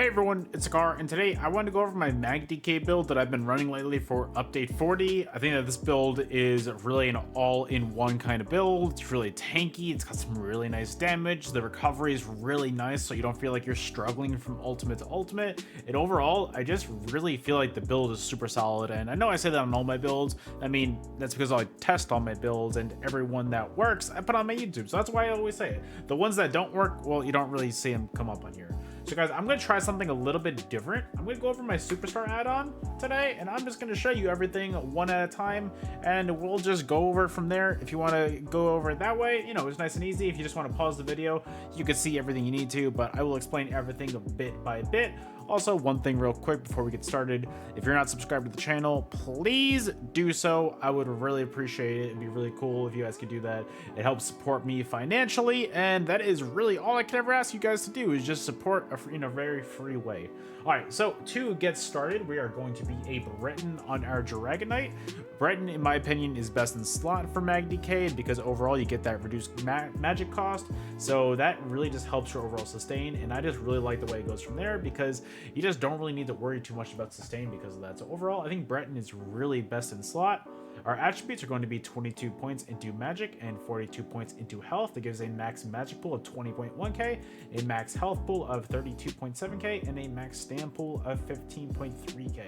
Hey everyone, it's Sekaar, and today I wanted to go over my MagDK build that I've been running lately for update 40. I think that this build is really an all-in-one kind of build. It's really tanky, it's got some really nice damage, the recovery is really nice so you don't feel like you're struggling from ultimate to ultimate, and overall, I just really feel like the build is super solid. And I know I say that on all my builds. I mean, that's because I test all my builds, and every one that works, I put on my YouTube, so that's why I always say it. The ones that don't work, well, you don't really see them come up on here. So guys, I'm going to try something a little bit different. I'm going to go over my Superstar add-on today, and I'm just going to show you everything one at a time, and we'll just go over it from there. If you want to go over it that way, you know, it's nice and easy. If you just want to pause the video, you can see everything you need to, but I will explain everything bit by bit. Also, one thing real quick before we get started, if you're not subscribed to the channel, please do so. I would really appreciate it. It'd be really cool if you guys could do that. It helps support me financially, and that is really all I can ever ask you guys to do, is just support in a very free way. All right, so to get started, we are going to be a Breton on our Dragonite. Breton, in my opinion, is best in slot for MagDK because overall you get that reduced magic cost, so that really just helps your overall sustain, and I just really like the way it goes from there because you just don't really need to worry too much about sustain because of that. So overall, I think Breton is really best in slot. Our attributes are going to be 22 points into magic and 42 points into health. That gives a max magic pool of 20.1k, a max health pool of 32.7k, and a max stam pool of 15.3k.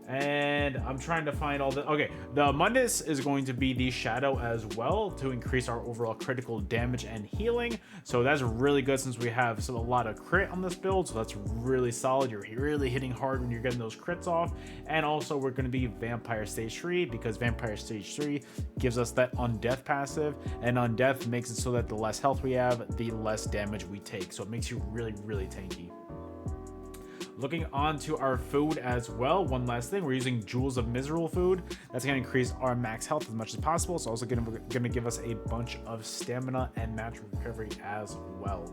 And I'm trying to find all the... Okay, the Mundus is going to be the Shadow as well to increase our overall critical damage and healing. So that's really good since we have a lot of crit on this build. So that's really solid. You're really hitting hard when you're getting those crits off. And also we're going to be Vampire Stage 3 because Vampire Stage 3 gives us that Undeath passive. And Undeath makes it so that the less health we have, the less damage we take. So it makes you really, really tanky. Looking on to our food as well, one last thing, we're using Jewels of Miserable food. That's going to increase our max health as much as possible. It's also going to give us a bunch of stamina and natural recovery as well.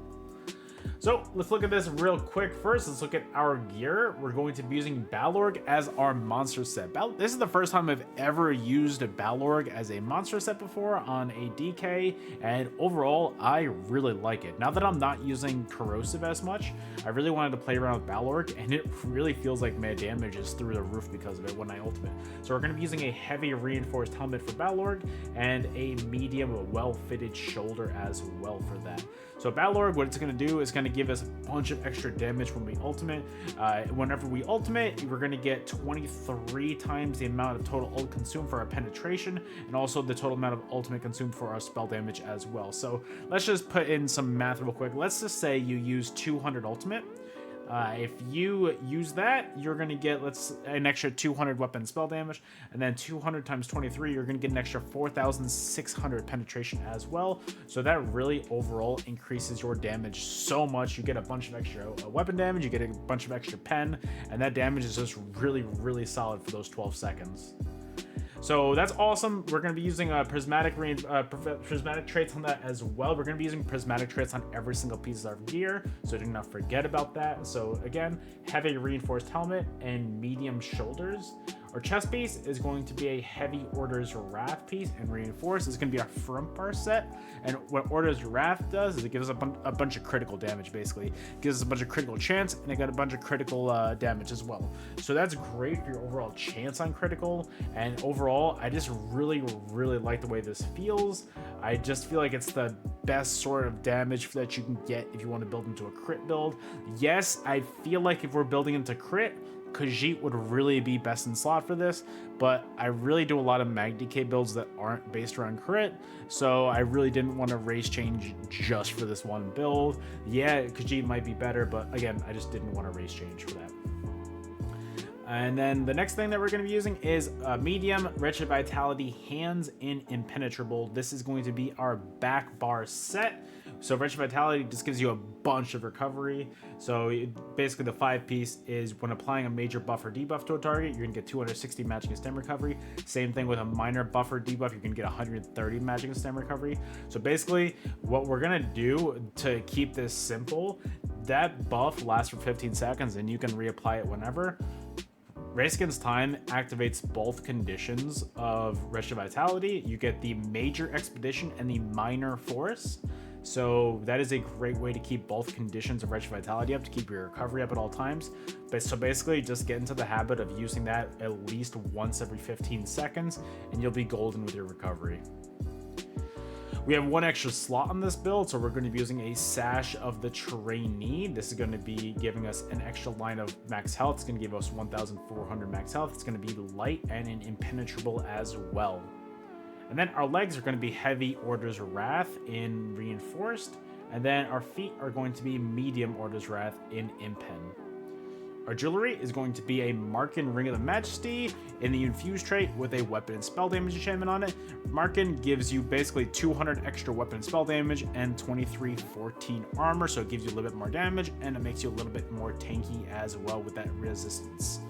So let's look at this real quick. First, let's look at our gear. We're going to be using Balorg as our monster set. This is the first time I've ever used Balorg as a monster set before on a DK, and overall, I really like it. Now that I'm not using Corrosive as much, I really wanted to play around with Balorg, and it really feels like my damage is through the roof because of it when I ultimate. So we're going to be using a heavy reinforced helmet for Balorg and a medium well-fitted shoulder as well for that. So Balorg, what it's going to do is going to give us a bunch of extra damage when we ultimate. Whenever we ultimate, we're going to get 23 times the amount of total ult consumed for our penetration, and also the total amount of ultimate consumed for our spell damage as well. So let's just put in some math real quick. Let's just say you use 200 ultimate. If you use that, you're going to get an extra 200 weapon spell damage, and then 200 times 23, you're going to get an extra 4,600 penetration as well. So that really overall increases your damage so much. You get a bunch of extra weapon damage, you get a bunch of extra pen, and that damage is just really, really solid for those 12 seconds. So that's awesome. We're going to be using prismatic traits on that as well. We're going to be using prismatic traits on every single piece of our gear, so do not forget about that. So again, heavy reinforced helmet and medium shoulders. Our chest piece is going to be a heavy Order's Wrath piece, and reinforced is going to be our front bar set. And what Order's Wrath does is it gives us a bunch of critical damage, basically. It gives us a bunch of critical chance, and it got a bunch of critical damage as well. So that's great for your overall chance on critical. And overall, I just really, really like the way this feels. I just feel like it's the best sort of damage that you can get if you want to build into a crit build. Yes, I feel like if we're building into crit, Khajiit would really be best in slot for this, but I really do a lot of MagDK builds that aren't based around crit, so I really didn't want to race change just for this one build. Yeah, Khajiit might be better, but again, I just didn't want to race change for that. And then the next thing that we're going to be using is medium Wretched Vitality Hands in Impenetrable. This is going to be our back bar set. So Wretched Vitality just gives you a bunch of recovery. So basically the 5-piece is when applying a major buff or debuff to a target, you're going to get 260 magic and stem recovery. Same thing with a minor buff or debuff, you're going to get 130 magic and stem recovery. So basically what we're going to do to keep this simple, that buff lasts for 15 seconds and you can reapply it whenever. Race Against Time activates both conditions of Wretched Vitality. You get the Major Expedition and the Minor Force. So that is a great way to keep both conditions of Wretched Vitality up, to keep your recovery up at all times. But so basically just get into the habit of using that at least once every 15 seconds and you'll be golden with your recovery. We have one extra slot on this build, so we're going to be using a Sash of the Trainee. This is going to be giving us an extra line of max health. It's going to give us 1,400 max health. It's going to be light and an impenetrable as well. And then our legs are going to be Heavy Order's Wrath in Reinforced. And then our feet are going to be Medium Order's Wrath in Impen. Our jewelry is going to be a Markin Ring of the Majesty in the Infused trait with a weapon and spell damage enchantment on it. Markin gives you basically 200 extra weapon and spell damage and 2314 armor, so it gives you a little bit more damage and it makes you a little bit more tanky as well with that resistance.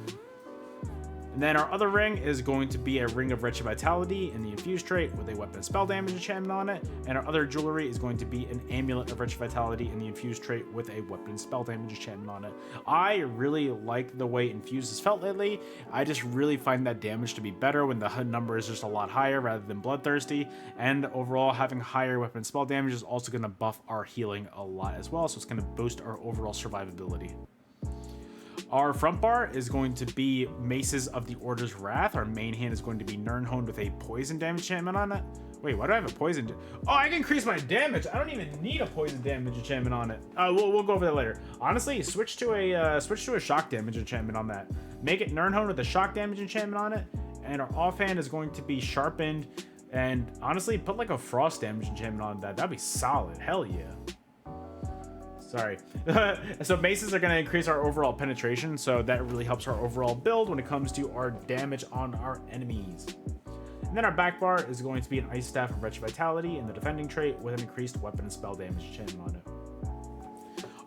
And then our other ring is going to be a Ring of Wretched Vitality in the Infused trait with a weapon and spell damage enchantment on it. And our other jewelry is going to be an Amulet of Wretched Vitality in the Infused trait with a weapon and spell damage enchantment on it. I really like the way Infused has felt lately. I just really find that damage to be better when the HUD number is just a lot higher rather than Bloodthirsty. And overall, having higher weapon and spell damage is also going to buff our healing a lot as well. So it's going to boost our overall survivability. Our front bar is going to be Maces of the Order's Wrath. Our main hand is going to be Nirnhoned with a poison damage enchantment on it. Wait, why do I have a poison? Oh, I can increase my damage. I don't even need a poison damage enchantment on it. We'll go over that later. Honestly, switch to a shock damage enchantment on that. Make it Nirnhoned with a shock damage enchantment on it. And our offhand is going to be Sharpened. And honestly, put like a frost damage enchantment on that. That'd be solid. Hell yeah. Sorry. So maces are going to increase our overall penetration, so that really helps our overall build when it comes to our damage on our enemies. And then our back bar is going to be an Ice Staff of Wretched Vitality in the defending trait with an increased weapon and spell damage enchantment on it.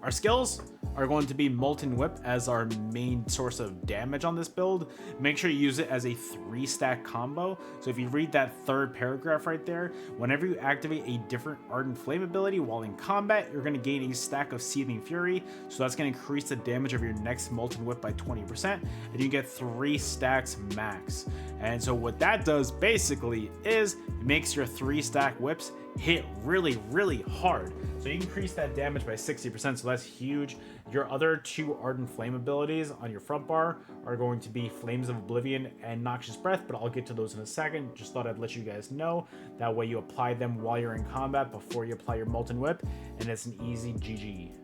Our skills are going to be Molten Whip as our main source of damage on this build. Make sure you use it as a 3-stack combo. So if you read that third paragraph right there, whenever you activate a different Ardent Flame ability while in combat, you're going to gain a stack of Seething Fury. So that's going to increase the damage of your next Molten Whip by 20%, and you get 3 stacks max. And so what that does basically is it makes your 3-stack whips hit really, really hard. So you increase that damage by 60%, so that's huge. Your other 2 Ardent Flame abilities on your front bar are going to be Flames of Oblivion and Noxious Breath, but I'll get to those in a second. Just thought I'd let you guys know. That way you apply them while you're in combat before you apply your Molten Whip, and it's an easy GG.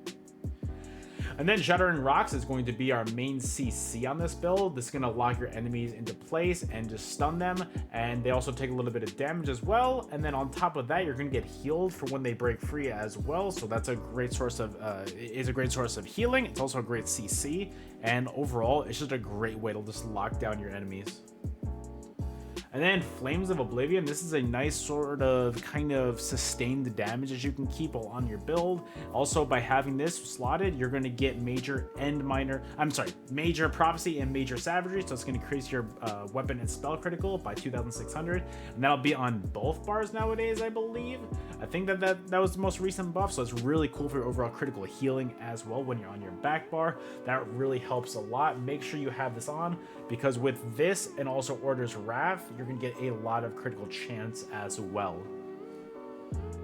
And then Shattering Rocks is going to be our main CC on this build. This is going to lock your enemies into place and just stun them. And they also take a little bit of damage as well. And then on top of that, you're going to get healed for when they break free as well. So that's a great source of healing. It's also a great CC. And overall, it's just a great way to just lock down your enemies. And then Flames of Oblivion, this is a nice sort of kind of sustained damage that you can keep on your build. Also, by having this slotted, you're going to get Major Prophecy and Major Savagery, so it's going to increase your weapon and spell critical by 2,600, and that'll be on both bars nowadays, I believe. I think that was the most recent buff, so it's really cool for your overall critical healing as well when you're on your back bar. That really helps a lot. Make sure you have this on, because with this and also Order's Wrath, you're going to get a lot of critical chance as well.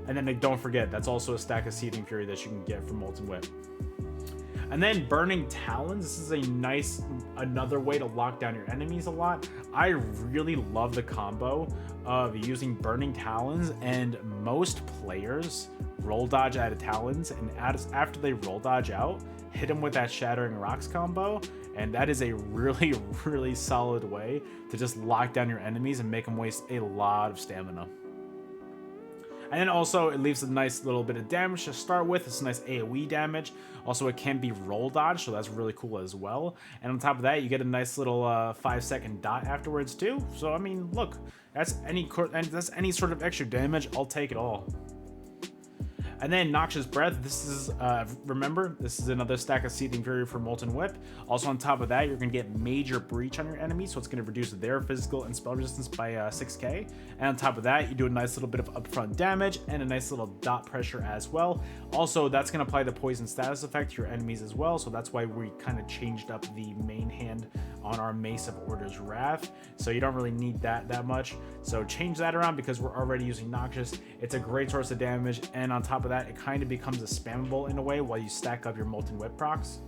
And then don't forget, that's also a stack of Seething Fury that you can get from Molten Whip. And then Burning Talons, this is another way to lock down your enemies a lot. I really love the combo of using Burning Talons, and most players roll dodge out of Talons, and after they roll dodge out, hit them with that Shattering Rocks combo, and that is a really, really solid way to just lock down your enemies and make them waste a lot of stamina. And then also, it leaves a nice little bit of damage to start with. It's nice AoE damage. Also, it can be roll dodge, so that's really cool as well. And on top of that, you get a nice little 5-second dot afterwards too. So I mean, look, that's any sort of extra damage. I'll take it all. And then Noxious Breath, this is, remember, this is another stack of Seething Fury for Molten Whip. Also on top of that, you're going to get Major Breach on your enemies, so it's going to reduce their physical and spell resistance by 6k. And on top of that, you do a nice little bit of upfront damage and a nice little dot pressure as well. Also, that's going to apply the poison status effect to your enemies as well, so that's why we kind of changed up the main hand on our Mace of Order's Wrath. So you don't really need that much. So change that around because we're already using Noxious. It's a great source of damage, and on top of that, it kind of becomes a spammable in a way while you stack up your Molten Whip procs.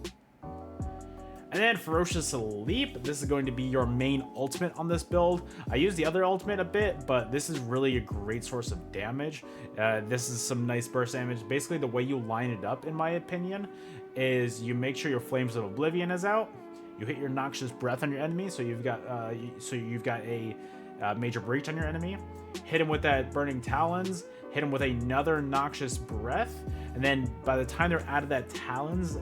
And then Ferocious Leap, this is going to be your main ultimate on this build. I use the other ultimate a bit, but this is really a great source of damage. This is some nice burst damage. Basically, the way you line it up, in my opinion, is you make sure your Flames of Oblivion is out. You hit your Noxious Breath on your enemy, so you've got a Major Breach on your enemy. Hit him with that Burning Talons. Hit him with another Noxious Breath, and then by the time they're out of that Talons,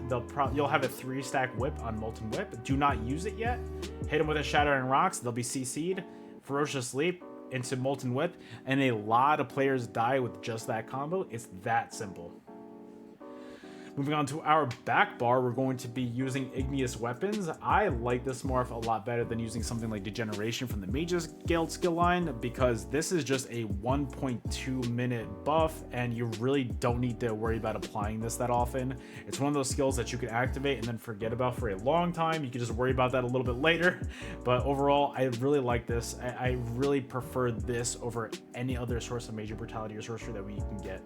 you'll have a 3-stack whip on Molten Whip. Do not use it yet. Hit him with a Shattering Rocks. They'll be CC'd. Ferocious Leap into Molten Whip, and a lot of players die with just that combo. It's that simple. Moving on to our back bar, we're going to be using Igneous Weapons. I like this morph a lot better than using something like Degeneration from the Mage's Guild skill line, because this is just a 1.2 minute buff, and you really don't need to worry about applying this that often. It's one of those skills that you can activate and then forget about for a long time. You can just worry about that a little bit later, but overall, I really like this. I really prefer this over any other source of Major Brutality or Sorcery that we can get.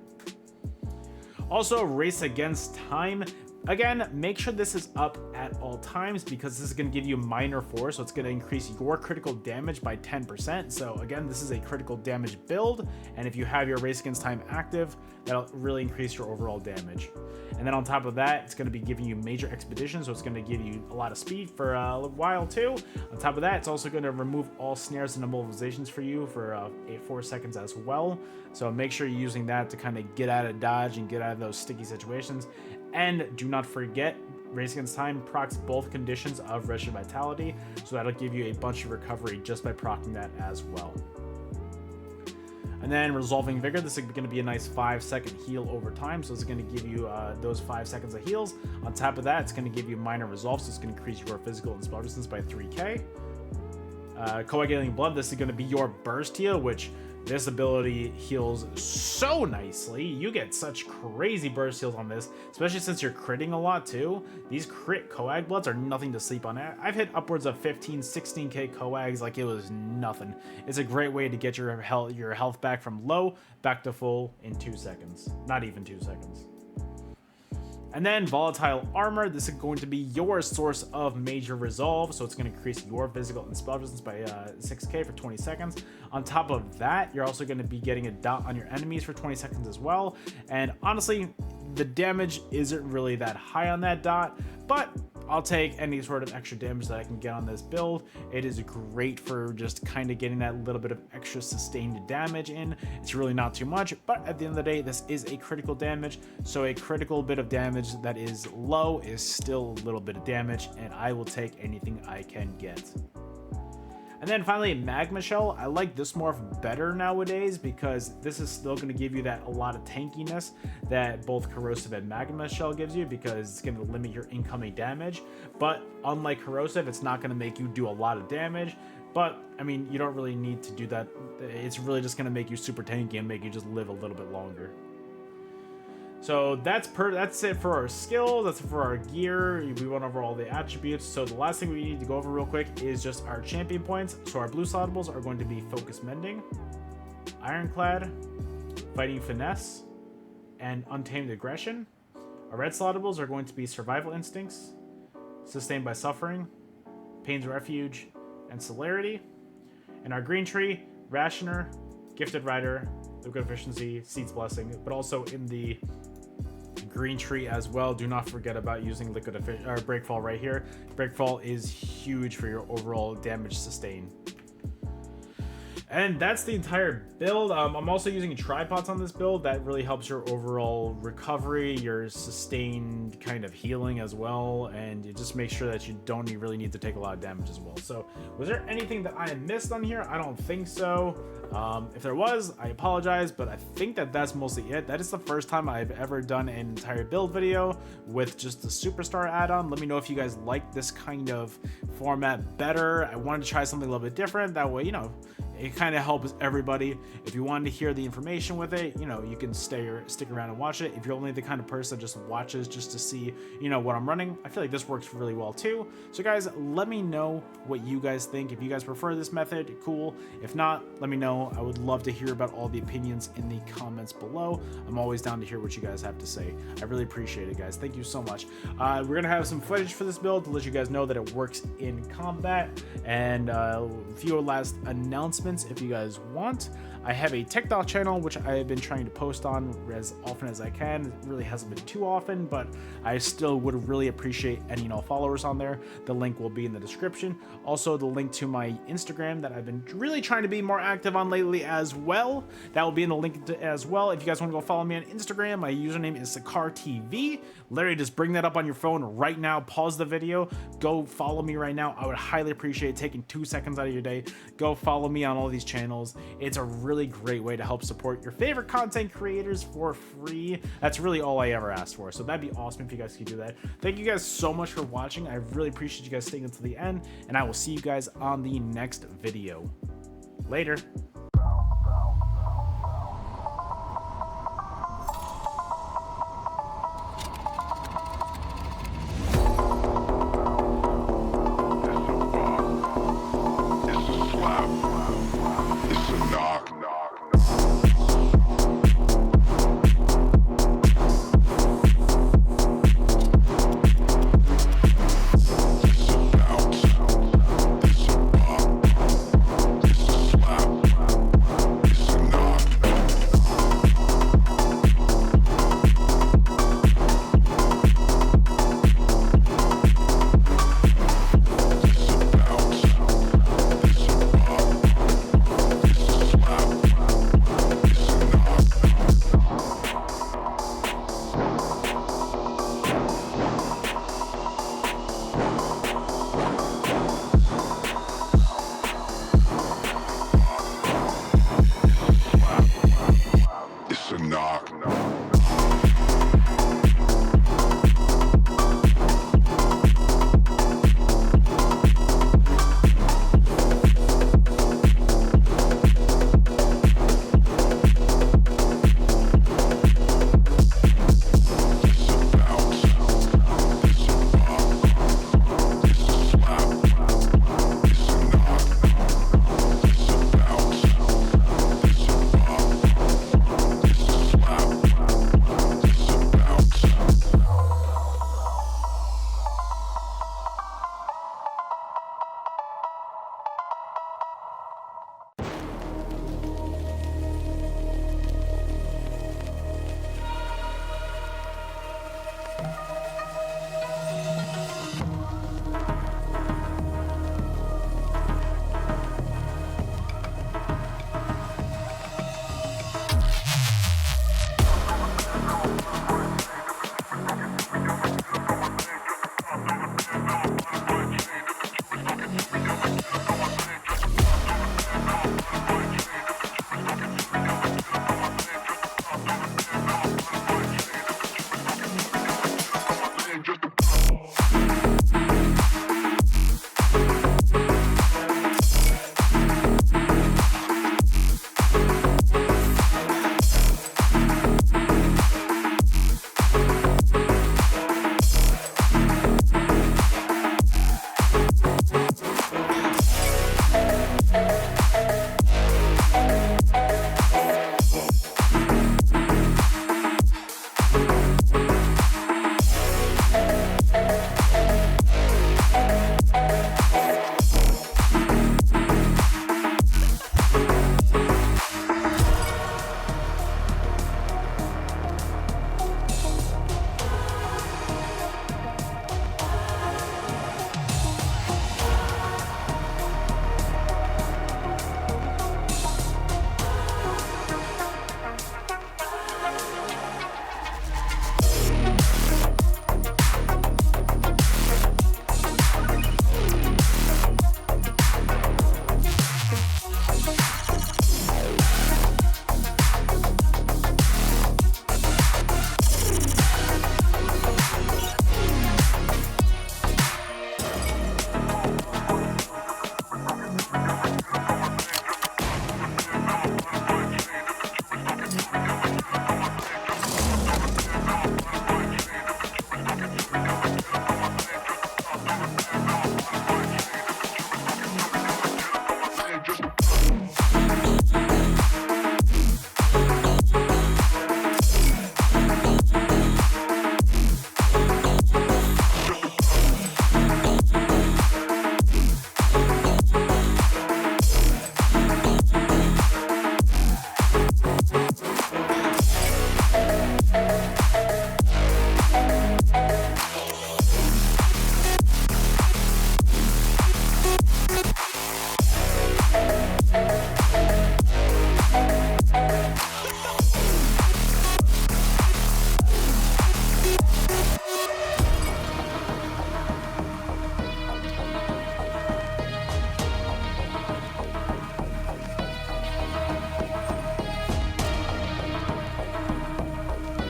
Also, Race Against Time. Again, make sure this is up at all times because this is going to give you minor force, so it's going to increase your critical damage by 10%. So again, this is a critical damage build, and if you have your Race Against Time active, that'll really increase your overall damage. And then on top of that, it's going to be giving you Major Expedition, so it's going to give you a lot of speed for a while too. On top of that, it's also going to remove all snares and immobilizations for you for 4 seconds as well. So make sure you're using that to kind of get out of dodge and get out of those sticky situations. And do not forget, Race Against Time procs both conditions of Wretched Vitality, so that'll give you a bunch of recovery just by proccing that as well. And then Resolving Vigor, this is going to be a nice 5-second heal over time, so it's going to give you those 5 seconds of heals. On top of that, it's going to give you Minor Resolve, so it's going to increase your physical and spell resistance by 3k. Coagulating Blood, this is going to be your burst heal, which this ability heals so nicely. You get such crazy burst heals on this, especially since you're critting a lot too. These crit Coag Bloods are nothing to sleep on. I've hit upwards of 15, 16k Coags like it was nothing. It's a great way to get your health back from low back to full in 2 seconds. Not even 2 seconds. And then Volatile Armor, this is going to be your source of Major Resolve, so it's going to increase your physical and spell resistance by 6k for 20 seconds. On top of that, you're also going to be getting a dot on your enemies for 20 seconds as well. And honestly, the damage isn't really that high on that dot, but I'll take any sort of extra damage that I can get on this build. It is great for just kind of getting that little bit of extra sustained damage in. It's really not too much, but at the end of the day, this is a critical damage. So a critical bit of damage that is low is still a little bit of damage, and I will take anything I can get. And then finally, Magma Shell. I like this morph better nowadays because this is still going to give you that a lot of tankiness that both Corrosive and Magma Shell gives you, because it's going to limit your incoming damage. But unlike Corrosive, it's not going to make you do a lot of damage. But, I mean, you don't really need to do that. It's really just going to make you super tanky and make you just live a little bit longer. So that's it for our skills, that's it for our gear. We went over all the attributes. So the last thing we need to go over real quick is just our champion points. So our blue slotables are going to be Focus Mending, Ironclad, Fighting Finesse, and Untamed Aggression. Our red slotables are going to be Survival Instincts, Sustained by Suffering, Pain's Refuge, and Celerity. And our green tree, Rationer, Gifted Rider, Liquid Efficiency, Seed's Blessing, but also in the green tree as well, do not forget about using Breakfall right here. Breakfall is huge for your overall damage sustain. And that's the entire build. I'm also using tripods on this build. That really helps your overall recovery, your sustained kind of healing as well, and it just makes sure that you don't really need to take a lot of damage as well. So was there anything that I missed on here? I don't think so. If there was, I apologize, but I think that that's mostly it. That is the first time I've ever done an entire build video with just the Superstar add-on. Let me know if you guys like this kind of format better. I wanted to try something a little bit different. That way, you know, it kind of helps everybody. If you wanted to hear the information with it, you know, you can stick around and watch it. If you're only the kind of person that just watches just to see, you know, what I'm running, I feel like this works really well too. So guys, let me know what you guys think. If you guys prefer this method, cool. If not, let me know. I would love to hear about all the opinions in the comments below. I'm always down to hear what you guys have to say. I really appreciate it, guys. Thank you so much. We're gonna have some footage for this build to let you guys know that it works in combat, and a few last announcements if you guys want. I have a TikTok channel which I have been trying to post on as often as I can. It really hasn't been too often, but I still would really appreciate any and all followers on there. The link will be in the description. Also, the link to my Instagram that I've been really trying to be more active on lately as well. That will be in the link as well. If you guys want to go follow me on Instagram, my username is Sekaar TV. Literally, just bring that up on your phone right now. Pause the video. Go follow me right now. I would highly appreciate taking 2 seconds out of your day. Go follow me on all these channels. It's a really great way to help support your favorite content creators for free. That's really all I ever asked for, so that'd be awesome if you guys could do that. Thank you guys so much for watching. I really appreciate you guys staying until the end, and I will see you guys on the next video. Later. Knock.